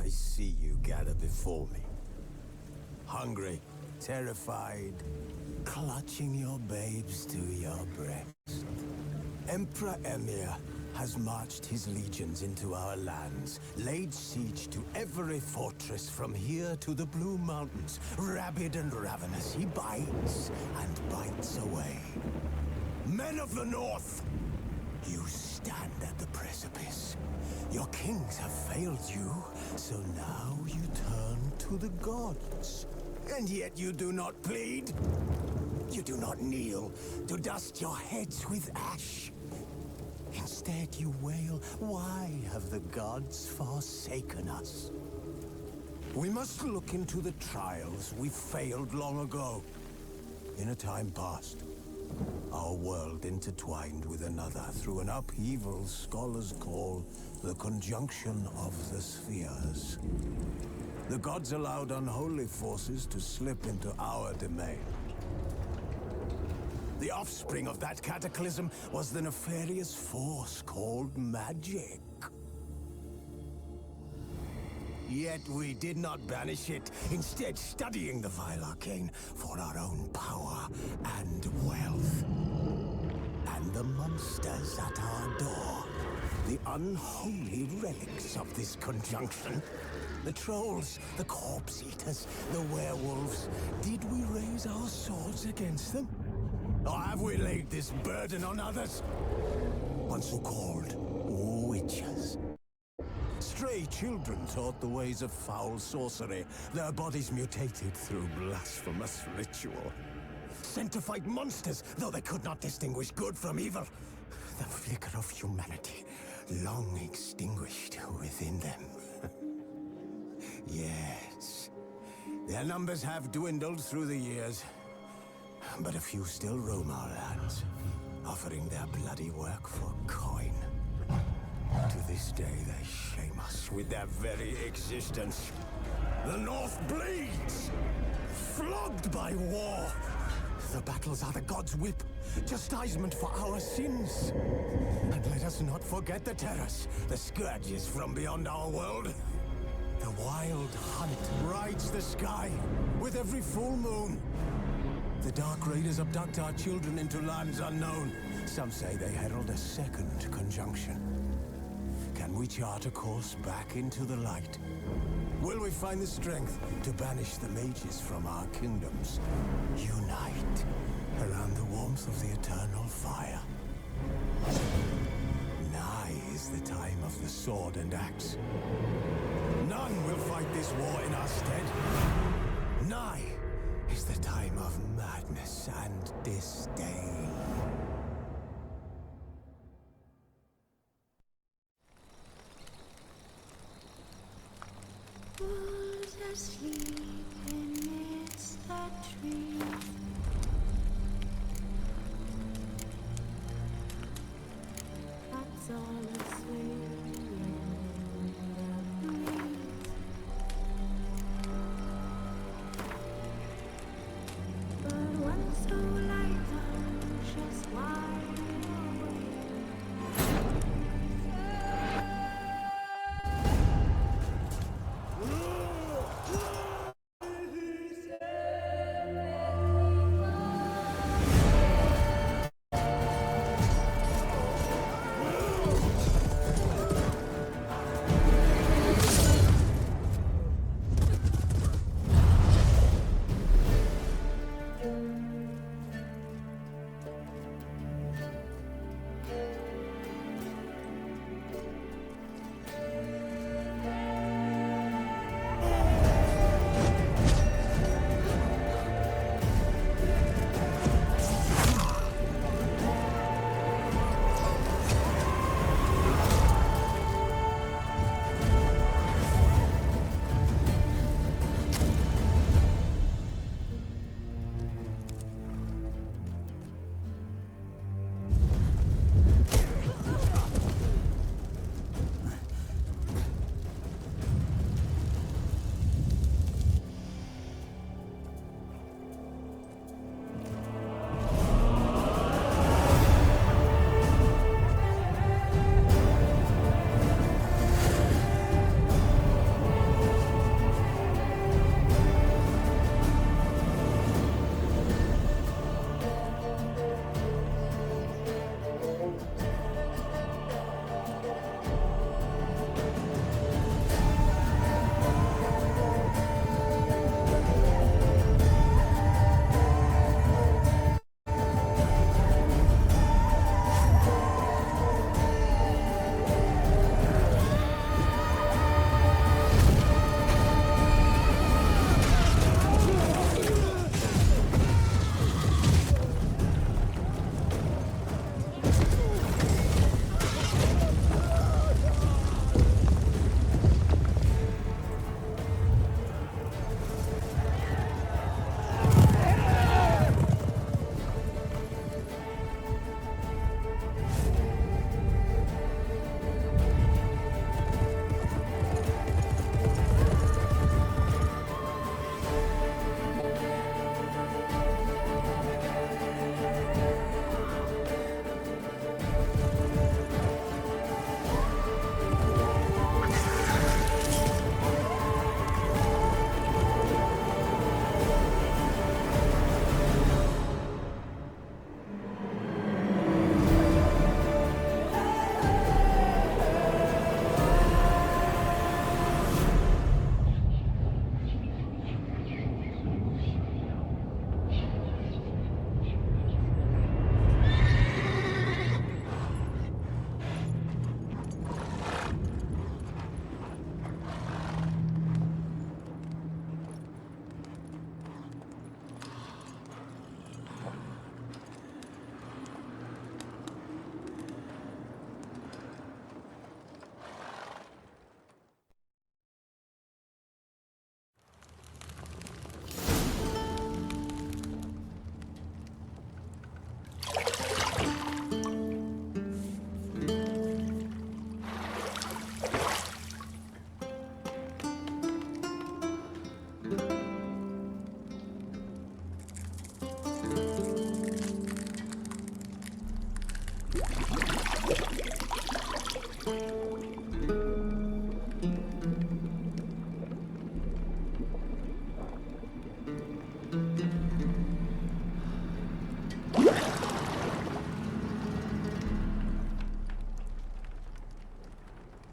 I see you gather before me. Hungry, terrified, clutching your babes to your breast. Emperor Emir has marched his legions into our lands, laid siege to every fortress from here to the Blue Mountains. Rabid and ravenous, he bites and bites away. Men of the North, you stand at the precipice. Your kings have failed you, so now you turn to the gods. And yet you do not plead. You do not kneel to dust your heads with ash. Instead you wail, why have the gods forsaken us? We must look into the trials we failed long ago. In a time past, our world intertwined with another through an upheaval scholars call the conjunction of the spheres. The gods allowed unholy forces to slip into our domain. The offspring of that cataclysm was the nefarious force called magic. Yet we did not banish it, instead studying the vile arcane for our own power and wealth. And the monsters at our door, the unholy relics of this conjunction. The trolls, the corpse eaters, the werewolves. Did we raise our swords against them? Or have we laid this burden on others? Once so called witches. Stray children taught the ways of foul sorcery, their bodies mutated through blasphemous ritual. Sent to fight monsters, though they could not distinguish good from evil. The flicker of humanity, long extinguished within them. Yes, their numbers have dwindled through the years, but a few still roam our lands, offering their bloody work for coin. To this day, they shame us with their very existence. The North bleeds, flogged by war. The battles are the gods' whip, chastisement for our sins. And let us not forget the terrors, the scourges from beyond our world. The wild hunt rides the sky with every full moon. The Dark Raiders abduct our children into lands unknown. Some say they herald a second conjunction. Can we chart a course back into the light? Will we find the strength to banish the mages from our kingdoms? Unite around the warmth of the eternal fire. Nigh is the time of the sword and axe. None will fight this war in our stead. Nigh is the time of madness and disdain. Who's asleep amidst the trees? That's all asleep in the breeze. But one so light, anxious, wide awake.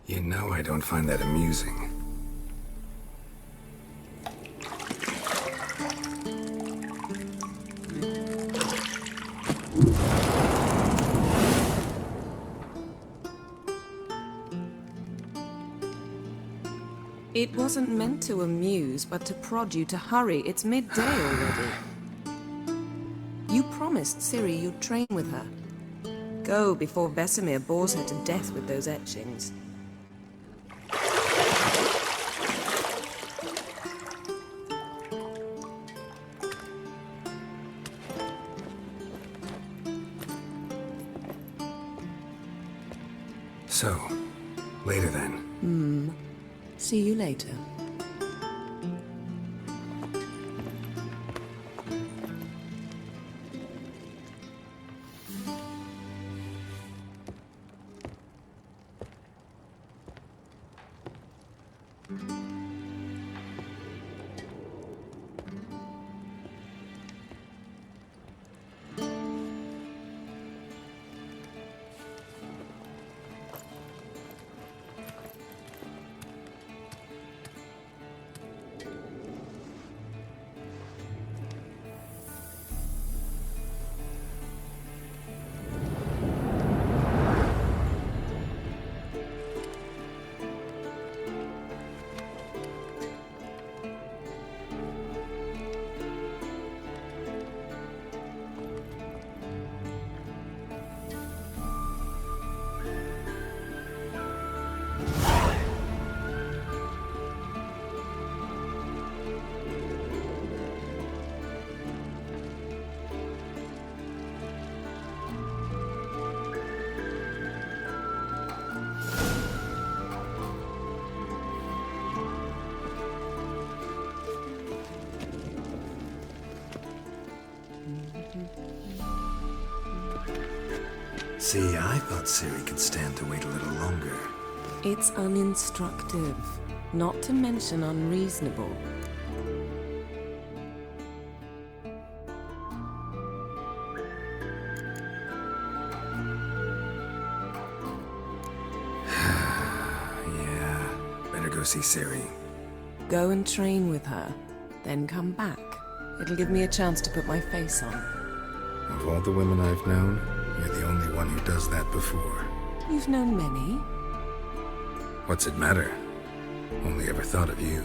You know I don't find that amusing. It wasn't meant to amuse, but to prod you to hurry. It's midday already. You promised Ciri you'd train with her. Go before Vesemir bores her to death with those etchings. So, later then. See you later. See, I thought Ciri could stand to wait a little longer. It's uninstructive, not to mention unreasonable. Yeah, better go see Ciri. Go and train with her, then come back. It'll give me a chance to put my face on. Of all the women I've known, you're the only one who does that before. You've known many. What's it matter? Only ever thought of you.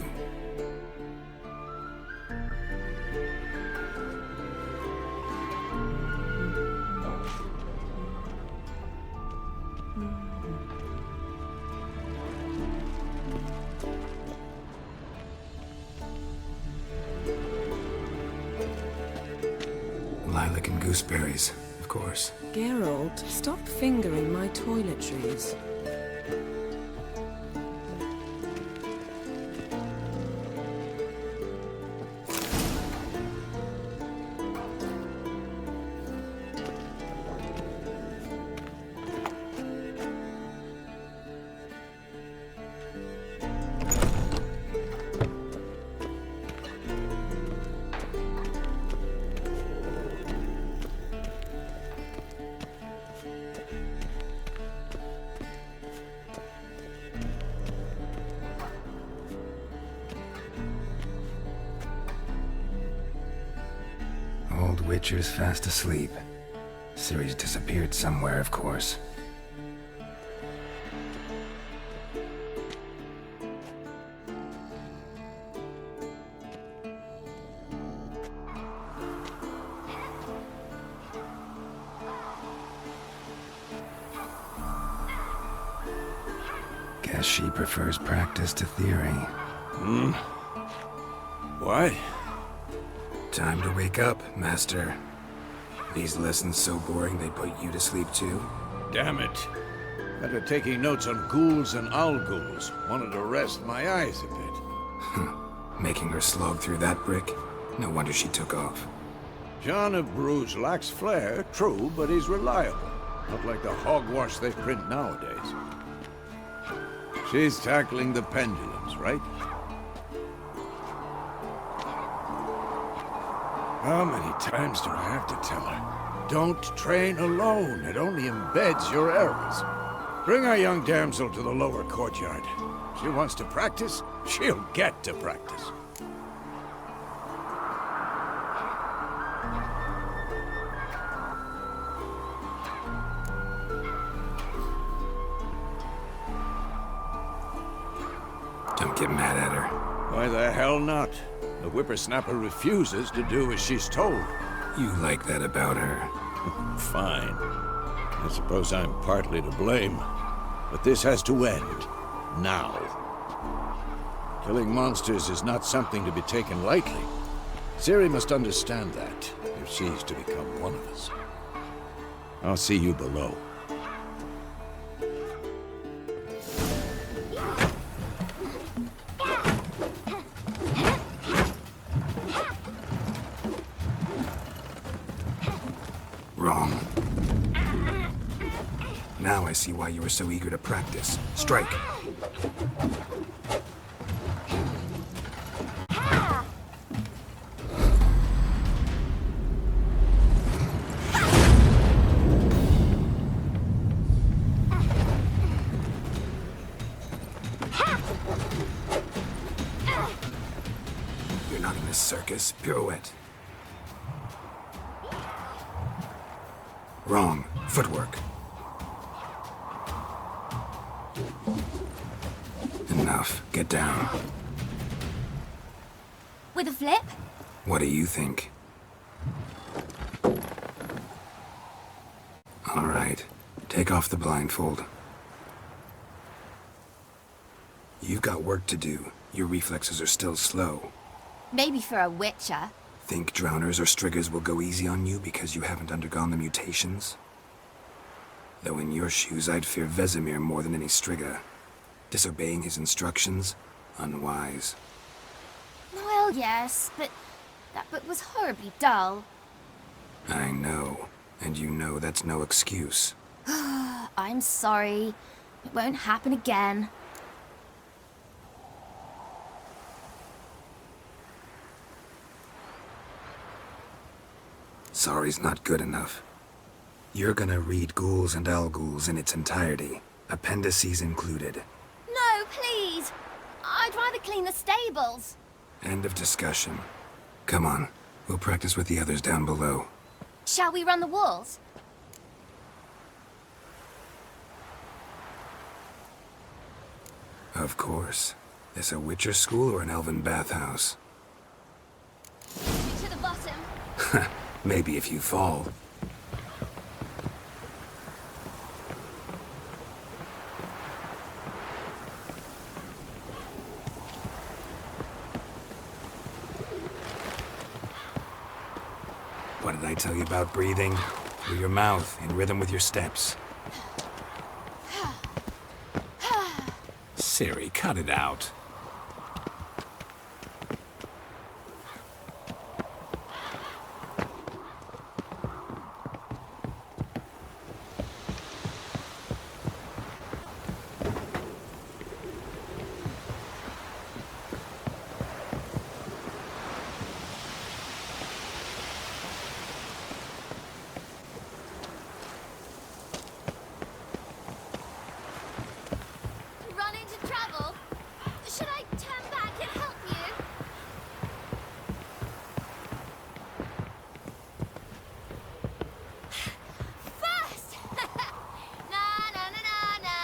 Lilac and gooseberries, of course. Geralt, stop fingering my toiletries. Old Witcher's fast asleep. Ciri's disappeared somewhere, of course. Guess she prefers practice to theory. What? Time to wake up, Master. These lessons so boring they put you to sleep too? Damn it. After taking notes on ghouls and owl-ghouls, wanted to rest my eyes a bit. Making her slog through that brick? No wonder she took off. John of Bruges lacks flair, true, but he's reliable. Not like the hogwash they print nowadays. She's tackling the pendulums, right? How many times do I have to tell her? Don't train alone. It only embeds your errors. Bring our young damsel to the lower courtyard. She wants to practice, she'll get to practice. Don't get mad at her. Why the hell not? The whippersnapper refuses to do as she's told. You like that about her. Fine. I suppose I'm partly to blame. But this has to end. Now. Killing monsters is not something to be taken lightly. Ciri must understand that, if she's to become one of us. I'll see you below. Wrong. Now I see why you were so eager to practice. Strike. You're not in this circus. Pirouette. Wrong. Footwork. Enough. Get down. With a flip? What do you think? All right. Take off the blindfold. You've got work to do. Your reflexes are still slow. Maybe for a witcher. Think drowners or striggers will go easy on you because you haven't undergone the mutations? Though in your shoes, I'd fear Vesemir more than any strigger. Disobeying his instructions? Unwise. Well, yes, but that book was horribly dull. I know. And you know that's no excuse. I'm sorry. It won't happen again. Sorry's not good enough. You're gonna read Ghouls and Al-Ghouls in its entirety, appendices included. No, please! I'd rather clean the stables. End of discussion. Come on, we'll practice with the others down below. Shall we run the walls? Of course. This a Witcher school or an elven bathhouse? To the bottom. Maybe if you fall. What did I tell you about breathing? Through your mouth, in rhythm with your steps. Ciri, cut it out. Run into trouble? Should I turn back and help you? First! Na na na na na.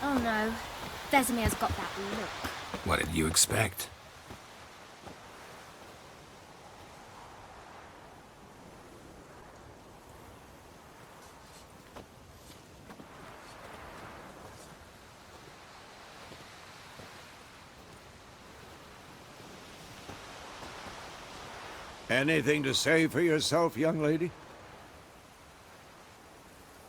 Oh no. Vesemir's got that look. What did you expect? Anything to say for yourself, young lady?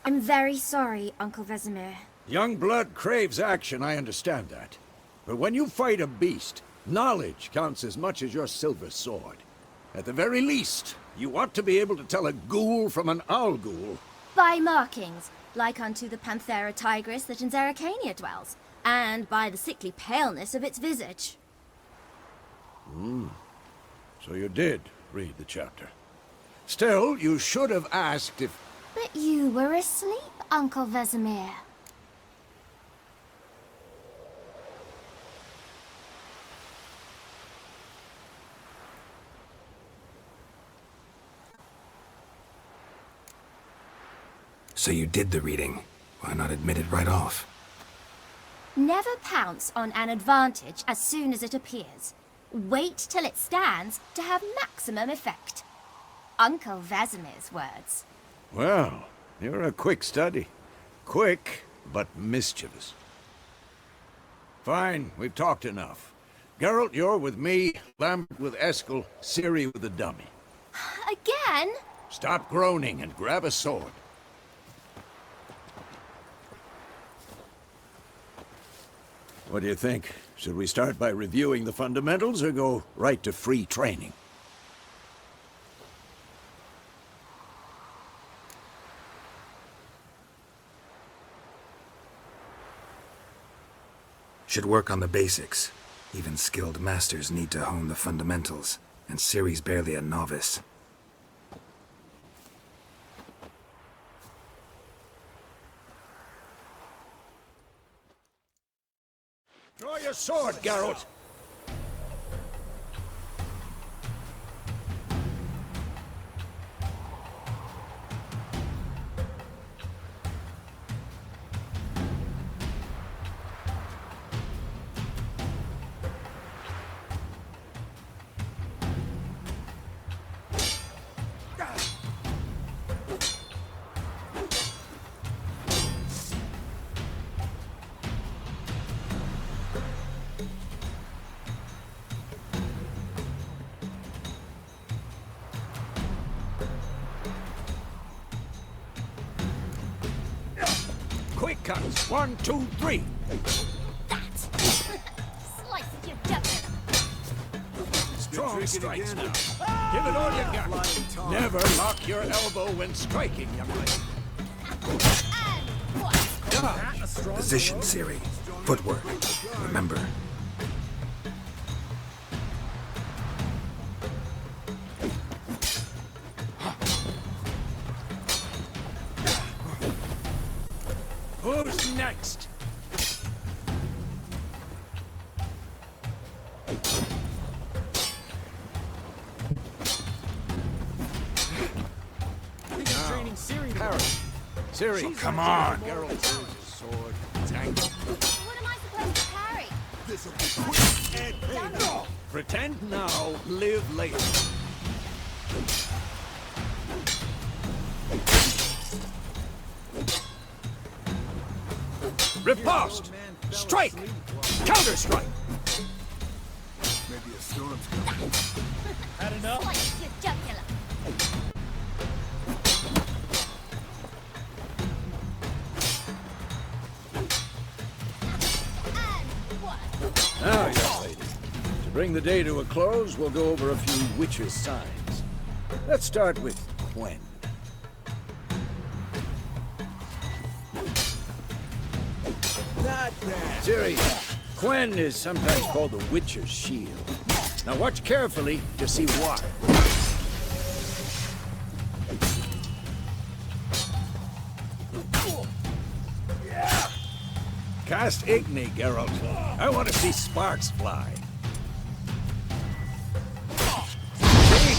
I'm very sorry, Uncle Vesemir. Young blood craves action, I understand that. But when you fight a beast, knowledge counts as much as your silver sword. At the very least, you ought to be able to tell a ghoul from an owl-ghoul. By markings, like unto the Panthera tigris that in Zerrikania dwells. and by the sickly paleness of its visage. So you did read the chapter. Still, you should have asked if... But you were asleep, Uncle Vesemir. So you did the reading. Why not admit it right off? Never pounce on an advantage as soon as it appears. Wait till it stands to have maximum effect. Uncle Vesemir's words. Well, you're a quick study. Quick, but mischievous. Fine, we've talked enough. Geralt, you're with me, Lambert with Eskel, Ciri with the dummy. Again? Stop groaning and grab a sword. What do you think? Should we start by reviewing the fundamentals or go right to free training? Should work on the basics. Even skilled masters need to hone the fundamentals, and Ciri's barely a novice. Draw your sword, Geralt! Quick cuts! 1, 2, 3! That! Slice it, you devil! Strong strikes now. Give it all you got. Never lock your elbow when striking, young lady. And what? Position, Ciri. Footwork. Remember. Who's next? Training Ciri. Parry. Ciri, come on! Geralt throws his sword. Tangle. What am I supposed to parry? This'll be quick and painless. Pretend now, live later. Riposte! Strike! Counter-strike! Maybe a storm's coming. Had enough? Slice it, you jugular! And what? Now, young lady, to bring the day to a close, we'll go over a few witches' signs. Let's start with Quen. Not bad. Ciri, Quen is sometimes called the Witcher's Shield. Now watch carefully to see why. Cast Igni, Geralt. I want to see sparks fly. See?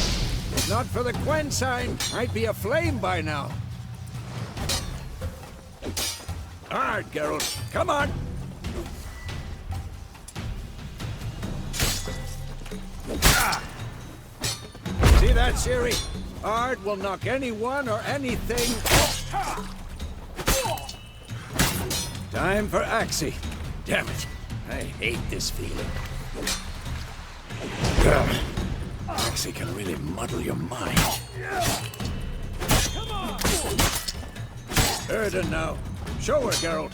If not for the Quen sign, I'd be aflame by now. All right, Geralt. Come on. Ah. See that, Ciri? Ard will knock anyone or anything off. Time for Axii. Damn it. I hate this feeling. Axii can really muddle your mind. Come on! Erden now. Show her, Geralt.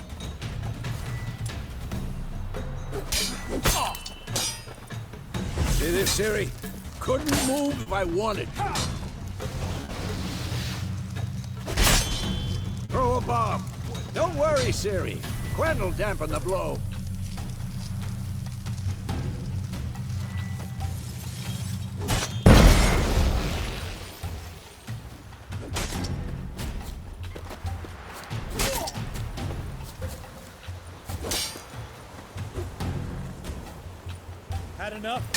See this, Ciri? Couldn't move if I wanted to. Throw a bomb. Don't worry, Ciri. Quen will dampen the blow. Had enough?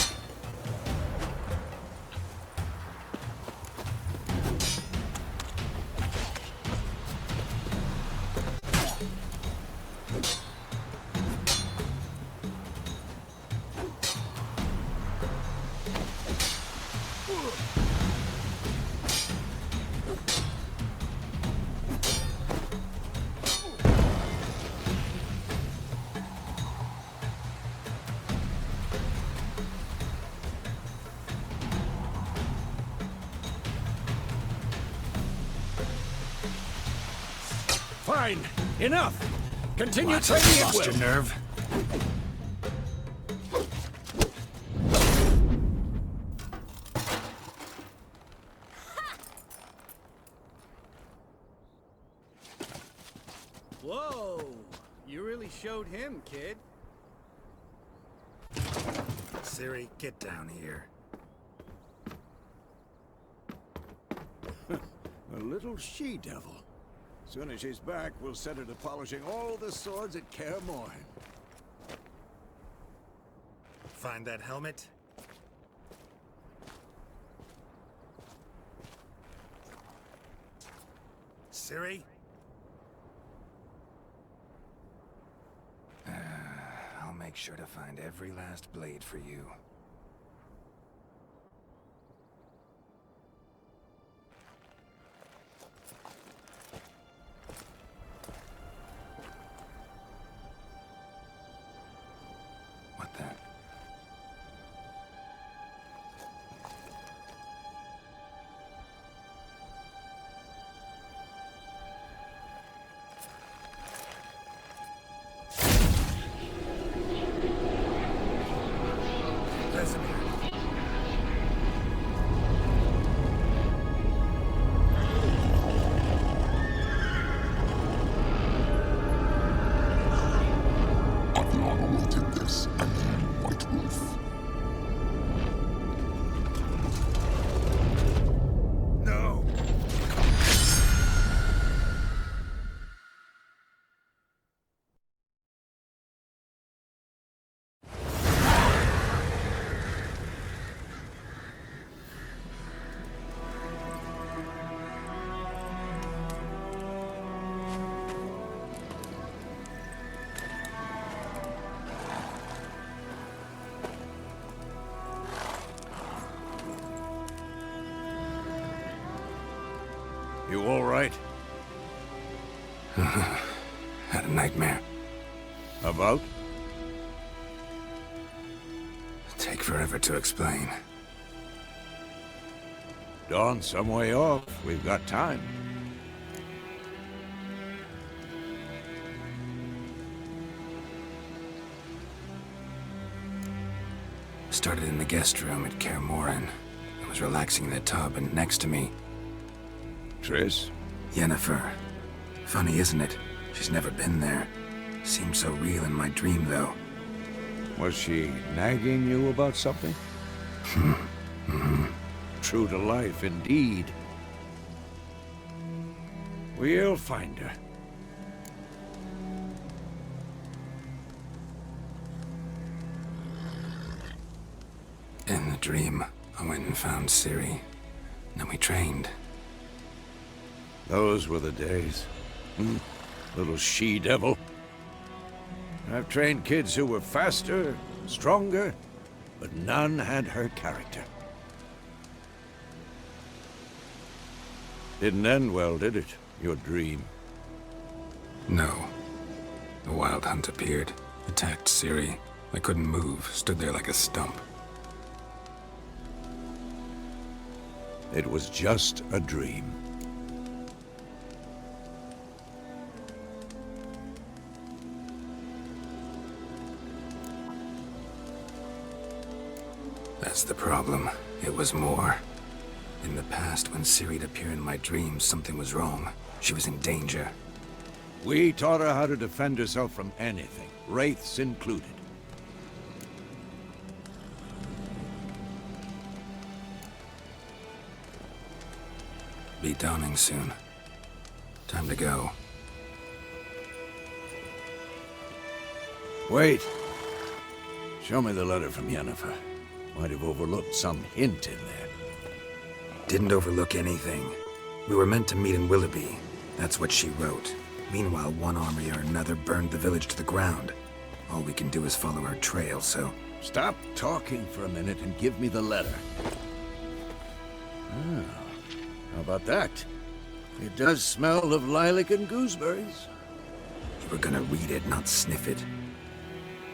Fine. Enough. Continue What? training at Lost will. your nerve? Whoa! You really showed him, kid. Ciri, get down here. A little she-devil. Soon as she's back, we'll set her to polishing all the swords at Kaer Morhen. Find that helmet? Ciri? I'll make sure to find every last blade for you. What the? Vesemir. Adriana will take this and then White Wolf. No! You all right? Had a nightmare. About? Take forever to explain. Dawn's some way off. We've got time. Started in the guest room at Kaer Morhen. I was relaxing in the tub, and next to me, Triss? Yennefer. Funny, isn't it? She's never been there. Seemed so real in my dream, though. Was she nagging you about something? True to life, indeed. We'll find her. In the dream, I went and found Ciri. Then we trained. Those were the days. Little she-devil. I've trained kids who were faster, stronger, but none had her character. Didn't end well, did it? Your dream. No. The Wild Hunt appeared, attacked Ciri. I couldn't move, stood there like a stump. It was just a dream. That's the problem. It was more. In the past, when Ciri'd appear in my dreams, something was wrong. She was in danger. We taught her how to defend herself from anything, wraiths included. Be dawning soon. Time to go. Wait. Show me the letter from Yennefer. Might have overlooked some hint in there. Didn't overlook anything. We were meant to meet in Willoughby. That's what she wrote. Meanwhile, one army or another burned the village to the ground. All we can do is follow her trail, so... Stop talking for a minute and give me the letter. Ah, how about that? It does smell of lilac and gooseberries. You were gonna read it, not sniff it.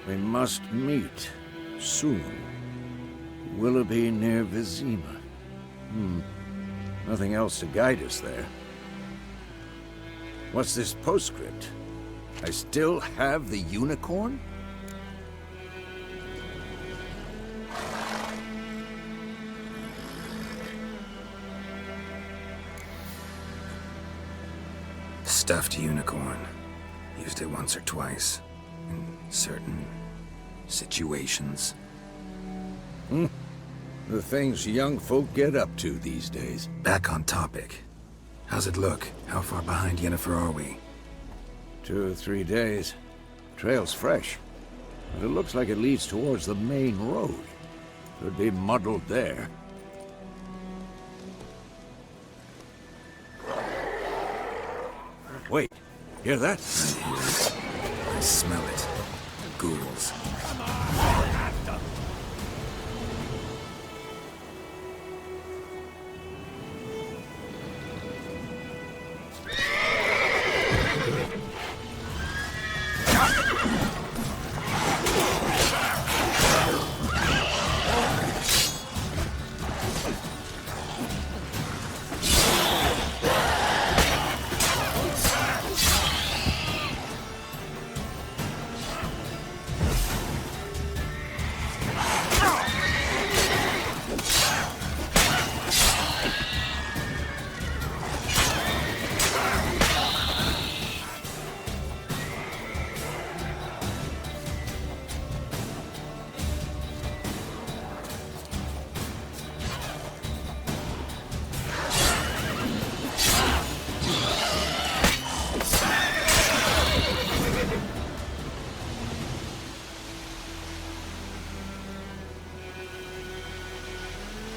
We must meet. Soon. Willoughby near Vizima. Nothing else to guide us there. What's this postscript? I still have the unicorn? Stuffed unicorn. Used it once or twice. In certain situations. The things young folk get up to these days. Back on topic. How's it look? How far behind Yennefer are we? 2 or 3 days. Trail's fresh. But it looks like it leads towards the main road. Could be muddled there. Wait, hear that? I hear it. I smell it. Ghouls.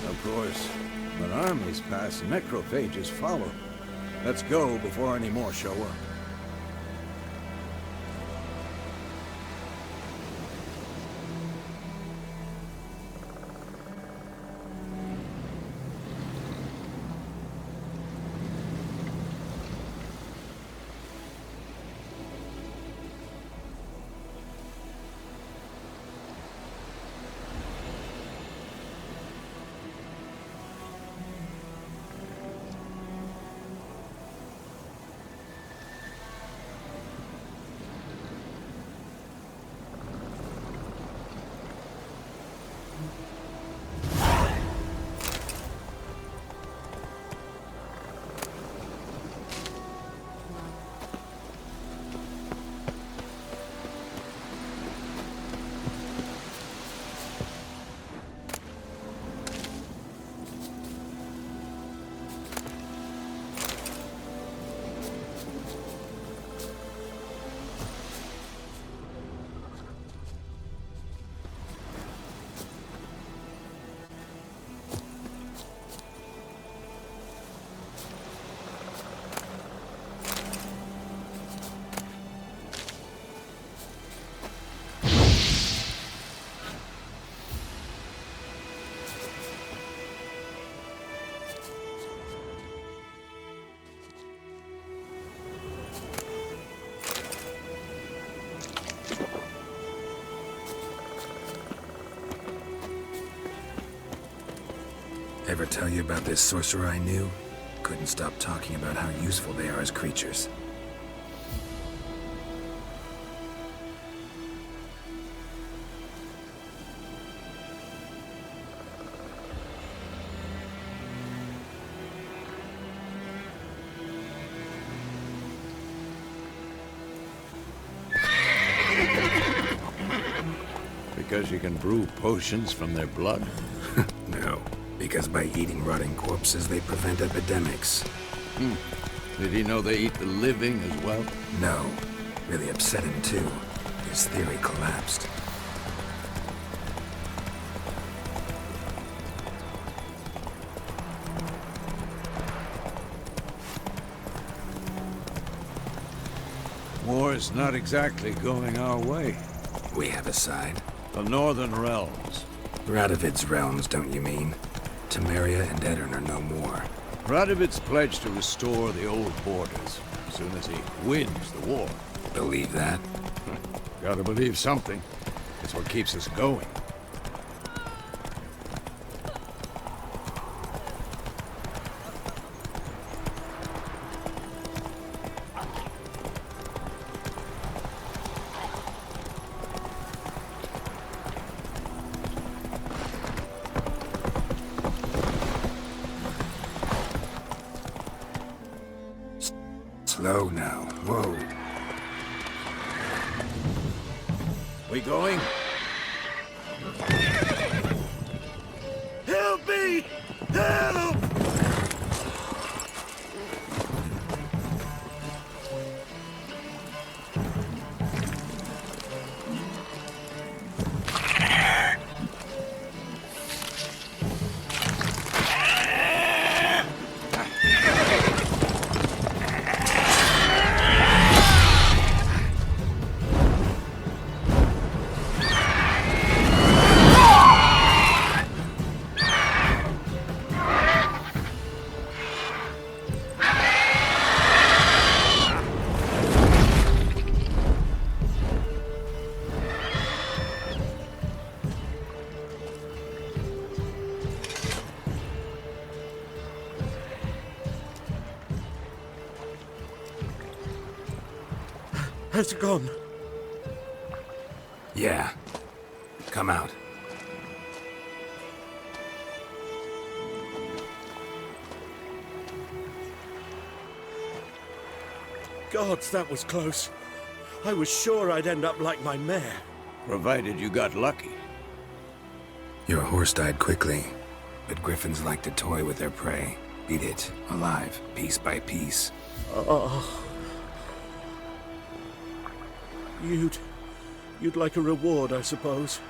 Of course, when armies pass, necrophages follow. Let's go before any more show up. Ever tell you about this sorcerer I knew? Couldn't stop talking about how useful they are as creatures. Because you can brew potions from their blood? No, because by eating rotting corpses, they prevent epidemics. Did he know they eat the living as well? No, really upset him too. His theory collapsed. war's not exactly going our way. We have a side. The Northern Realms. Radovid's realms, don't you mean? Temeria and Edirn are no more. Radovid's pledged to restore the old borders as soon as he wins the war. Believe that? Gotta believe something. It's what keeps us going. Slow now. Whoa. We going? Help me! Help! Has it gone? Yeah. Come out. Gods, that was close. I was sure I'd end up like my mare. Provided you got lucky. Your horse died quickly, but griffins like to toy with their prey. Eat it, alive, piece by piece. Oh. You'd like a reward, I suppose.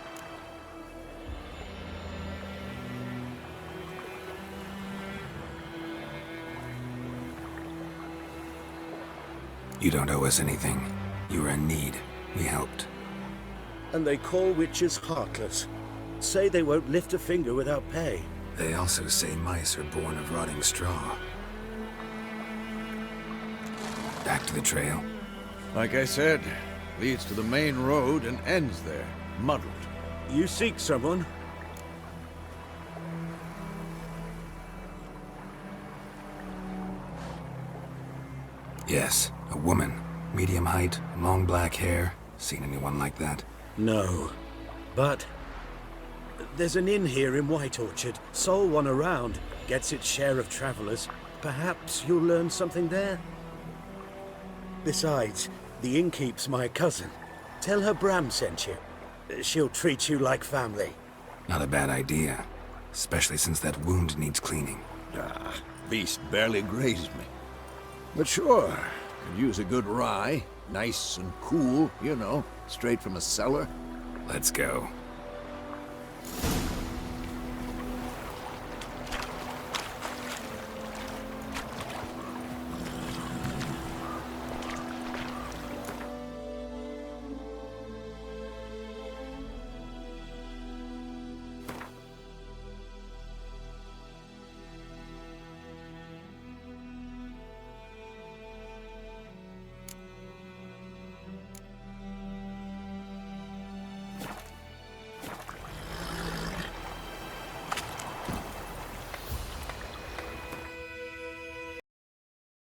You don't owe us anything. You were in need. We helped. And they call witches heartless. Say they won't lift a finger without pay. They also say mice are born of rotting straw. Back to the trail. Like I said, leads to the main road and ends there, muddled. You seek someone? Yes, a woman. Medium height, long black hair. Seen anyone like that? No. But there's an inn here in White Orchard. Sole one around. Gets its share of travelers. Perhaps you'll learn something there? Besides, the innkeep's my cousin. Tell her Bram sent you. She'll treat you like family. Not a bad idea. Especially since that wound needs cleaning. Beast barely grazed me. But sure, could use a good rye. Nice and cool, you know, straight from a cellar. Let's go.